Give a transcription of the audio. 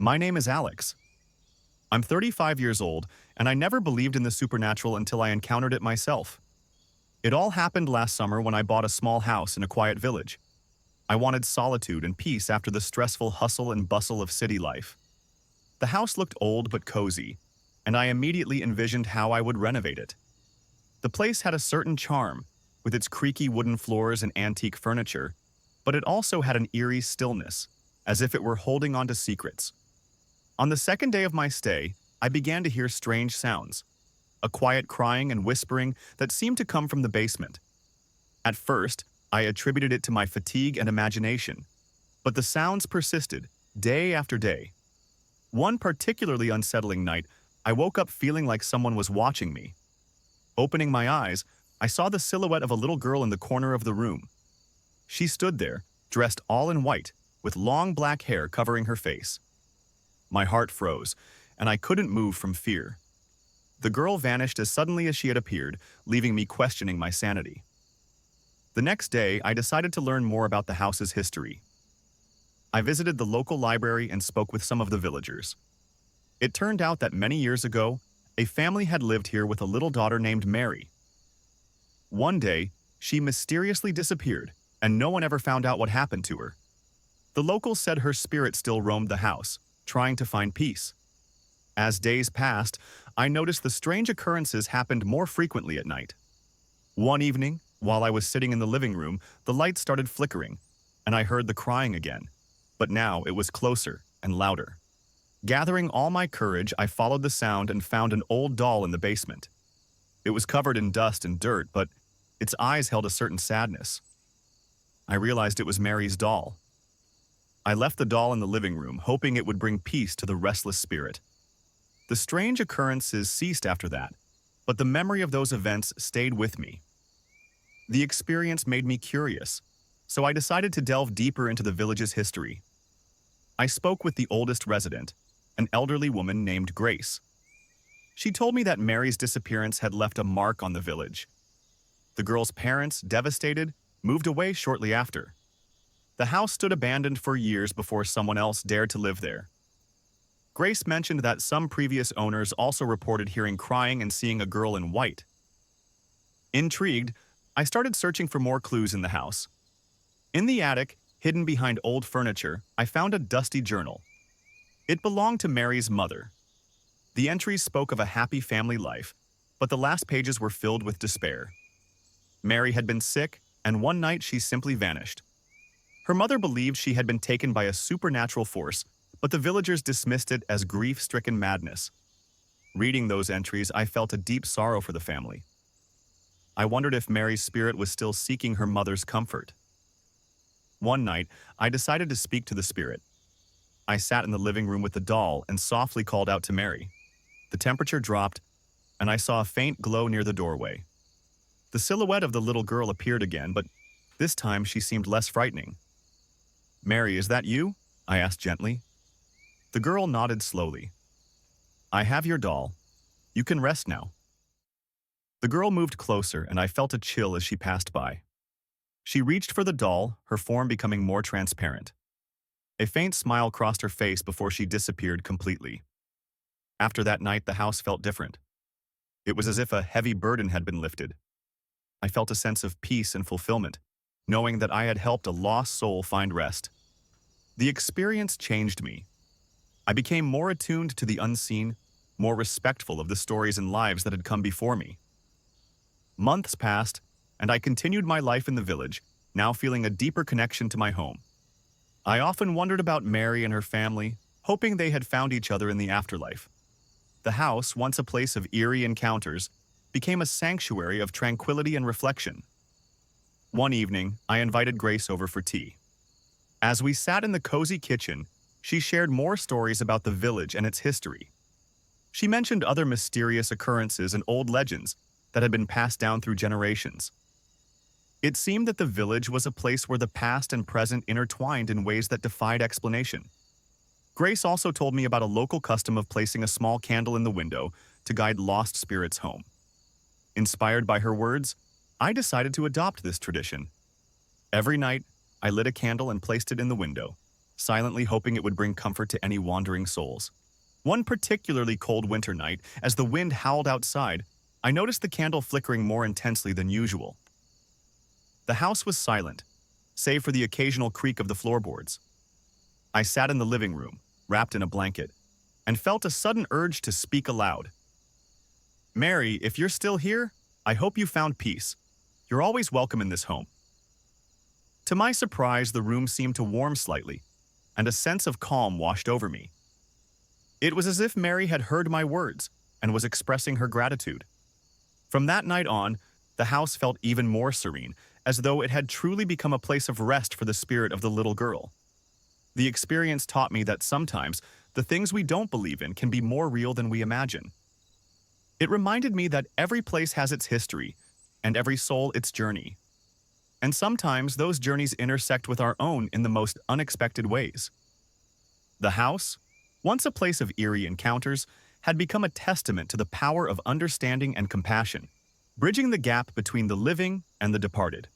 My name is Alex. I'm 35 years old, and I never believed in the supernatural until I encountered it myself. It all happened last summer when I bought a small house in a quiet village. I wanted solitude and peace after the stressful hustle and bustle of city life. The house looked old but cozy, and I immediately envisioned how I would renovate it. The place had a certain charm, with its creaky wooden floors and antique furniture, but it also had an eerie stillness, as if it were holding on to secrets. On the second day of my stay, I began to hear strange sounds, a quiet crying and whispering that seemed to come from the basement. At first, I attributed it to my fatigue and imagination, but the sounds persisted, day after day. One particularly unsettling night, I woke up feeling like someone was watching me. Opening my eyes, I saw the silhouette of a little girl in the corner of the room. She stood there, dressed all in white, with long black hair covering her face. My heart froze, and I couldn't move from fear. The girl vanished as suddenly as she had appeared, leaving me questioning my sanity. The next day, I decided to learn more about the house's history. I visited the local library and spoke with some of the villagers. It turned out that many years ago, a family had lived here with a little daughter named Mary. One day, she mysteriously disappeared, and no one ever found out what happened to her. The locals said her spirit still roamed the house, trying to find peace. As days passed, I noticed the strange occurrences happened more frequently at night. One evening, while I was sitting in the living room, the light started flickering, and I heard the crying again, but now it was closer and louder. Gathering all my courage, I followed the sound and found an old doll in the basement. It was covered in dust and dirt, but its eyes held a certain sadness. I realized it was Mary's doll. I left the doll in the living room, hoping it would bring peace to the restless spirit. The strange occurrences ceased after that, but the memory of those events stayed with me. The experience made me curious, so I decided to delve deeper into the village's history. I spoke with the oldest resident, an elderly woman named Grace. She told me that Mary's disappearance had left a mark on the village. The girl's parents, devastated, moved away shortly after. The house stood abandoned for years before someone else dared to live there. Grace mentioned that some previous owners also reported hearing crying and seeing a girl in white. Intrigued, I started searching for more clues in the house. In the attic, hidden behind old furniture, I found a dusty journal. It belonged to Mary's mother. The entries spoke of a happy family life, but the last pages were filled with despair. Mary had been sick, and one night she simply vanished. Her mother believed she had been taken by a supernatural force, but the villagers dismissed it as grief-stricken madness. Reading those entries, I felt a deep sorrow for the family. I wondered if Mary's spirit was still seeking her mother's comfort. One night, I decided to speak to the spirit. I sat in the living room with the doll and softly called out to Mary. The temperature dropped, and I saw a faint glow near the doorway. The silhouette of the little girl appeared again, but this time she seemed less frightening. "Mary, is that you?" I asked gently. The girl nodded slowly. "I have your doll. You can rest now." The girl moved closer, and I felt a chill as she passed by. She reached for the doll, her form becoming more transparent. A faint smile crossed her face before she disappeared completely. After that night, the house felt different. It was as if a heavy burden had been lifted. I felt a sense of peace and fulfillment, knowing that I had helped a lost soul find rest. The experience changed me. I became more attuned to the unseen, more respectful of the stories and lives that had come before me. Months passed, and I continued my life in the village, now feeling a deeper connection to my home. I often wondered about Mary and her family, hoping they had found each other in the afterlife. The house, once a place of eerie encounters, became a sanctuary of tranquility and reflection. One evening, I invited Grace over for tea. As we sat in the cozy kitchen, she shared more stories about the village and its history. She mentioned other mysterious occurrences and old legends that had been passed down through generations. It seemed that the village was a place where the past and present intertwined in ways that defied explanation. Grace also told me about a local custom of placing a small candle in the window to guide lost spirits home. Inspired by her words, I decided to adopt this tradition. Every night, I lit a candle and placed it in the window, silently hoping it would bring comfort to any wandering souls. One particularly cold winter night, as the wind howled outside, I noticed the candle flickering more intensely than usual. The house was silent, save for the occasional creak of the floorboards. I sat in the living room, wrapped in a blanket, and felt a sudden urge to speak aloud. Mary, if you're still here, I hope you found peace. You're always welcome in this home. To my surprise, the room seemed to warm slightly, and a sense of calm washed over me. It was as if Mary had heard my words and was expressing her gratitude. From that night on, the house felt even more serene, as though it had truly become a place of rest for the spirit of the little girl. The experience taught me that sometimes the things we don't believe in can be more real than we imagine. It reminded me that every place has its history, and every soul its journey. And sometimes those journeys intersect with our own in the most unexpected ways. The house, once a place of eerie encounters, had become a testament to the power of understanding and compassion, bridging the gap between the living and the departed.